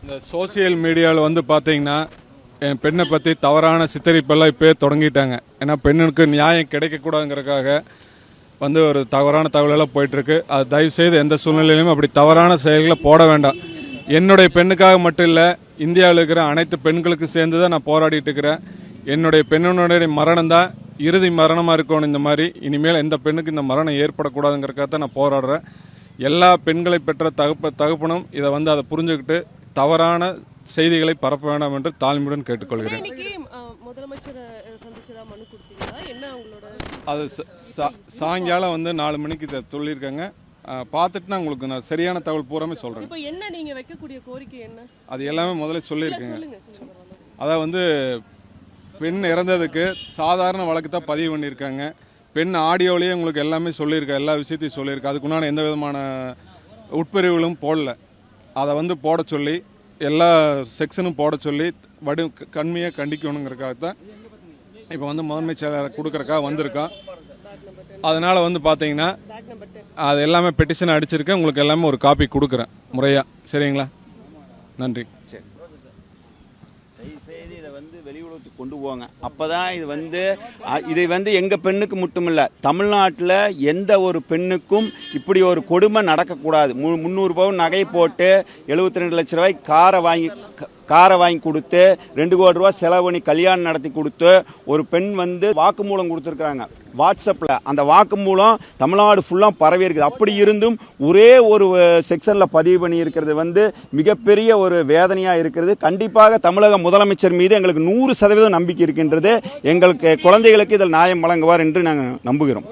இந்த சோசியல் மீடியாவில் வந்து பார்த்தீங்கன்னா என் பெண்ணை பற்றி தவறான சித்தரிப்பெல்லாம் இப்போயே தொடங்கிட்டாங்க. ஏன்னா பெண்ணுக்கு நியாயம் கிடைக்கக்கூடாதுங்கிறதுக்காக வந்து ஒரு தவறான தகவலெல்லாம் போயிட்டுருக்கு. அது தயவுசெய்து எந்த சூழ்நிலையிலும் அப்படி தவறான செயல்களை போட வேண்டாம். என்னுடைய பெண்ணுக்காக மட்டும் இல்லை, இந்தியாவில் இருக்கிற அனைத்து பெண்களுக்கும் சேர்ந்து தான் நான் போராடிட்டு இருக்கிறேன். என்னுடைய பெண்ணுடைய மரணம் தான் இறுதி மரணமாக இருக்கணும். இந்த மாதிரி இனிமேல் எந்த பெண்ணுக்கு இந்த மரணம் ஏற்படக்கூடாதுங்கிறக்காக தான் நான் போராடுறேன். எல்லா பெண்களை பெற்ற தகப்பனும் இதை வந்து அதை புரிஞ்சுக்கிட்டு தவறான செய்திகளை பரப்ப வேண்டாம் என்று தாழ்மையுடன் கேட்டுக்கொள்கிறேன். அது சாயங்காலம் வந்து 4 மணிக்கு சொல்லியிருக்காங்க. பார்த்துட்டு நான் உங்களுக்கு நான் சரியான தகவல் பூராமே சொல்கிறேன். இப்போ என்ன நீங்கள் வைக்கக்கூடிய கோரிக்கை என்ன? அது எல்லாமே முதல்ல சொல்லியிருக்கேங்க. அதாவது வந்து பெண் இறந்ததுக்கு சாதாரண வழக்கு தான் பதிவு பண்ணியிருக்காங்க. பெண் ஆடியோவிலேயே உங்களுக்கு எல்லாமே சொல்லியிருக்கா, எல்லா விஷயத்தையும் சொல்லியிருக்கா. அதுக்குண்டான எந்த விதமான உட்பிரிவுகளும் போடல. அதை வந்து போட சொல்லி எல்லா செக்ஷனும் போட சொல்லி கண்மையாக கண்டிக்கணுங்கிறக்காக தான் இப்போ வந்து முதன்மை செயலாளர் கொடுக்குறக்காக வந்திருக்கோம். அதனால் வந்து பார்த்தீங்கன்னா அது எல்லாமே பெட்டிஷன் அடிச்சிருக்கேன். உங்களுக்கு எல்லாமே ஒரு காப்பி கொடுக்குறேன் முறையாக. சரிங்களா? நன்றி. சரி, தயவுசெய்து இதை வந்து வெளியுலகத்துக்கு கொண்டு போங்க. அப்போ தான் இதை வந்து எங்கள் பெண்ணுக்கு மட்டும் இல்லை, தமிழ்நாட்டில் எந்த ஒரு பெண்ணுக்கும் இப்படி ஒரு கொடுமை நடக்கக்கூடாது. 300 பவுன் நகை போட்டு 72 லட்ச ரூபாய்க்கு காரை வாங்கி கொடுத்து 2 கோடி ரூபா செலவு பண்ணி கல்யாணம் நடத்தி கொடுத்து ஒரு பெண் வந்து வாக்குமூலம் கொடுத்துருக்குறாங்க வாட்ஸ்அப்பில். அந்த வாக்குமூலம் தமிழ்நாடு ஃபுல்லாக பரவி இருக்குது. அப்படி இருந்தும் ஒரே ஒரு செக்ஷனில் பதிவு பண்ணி இருக்கிறது வந்து மிகப்பெரிய ஒரு வேதனையாக இருக்கிறது. கண்டிப்பாக தமிழக முதலமைச்சர் மீது எங்களுக்கு 100% நம்பிக்கை இருக்கின்றது. எங்களுக்கு குழந்தைகளுக்கு இதில் நியாயம் வழங்குவார் என்று நாங்கள் நம்புகிறோம்.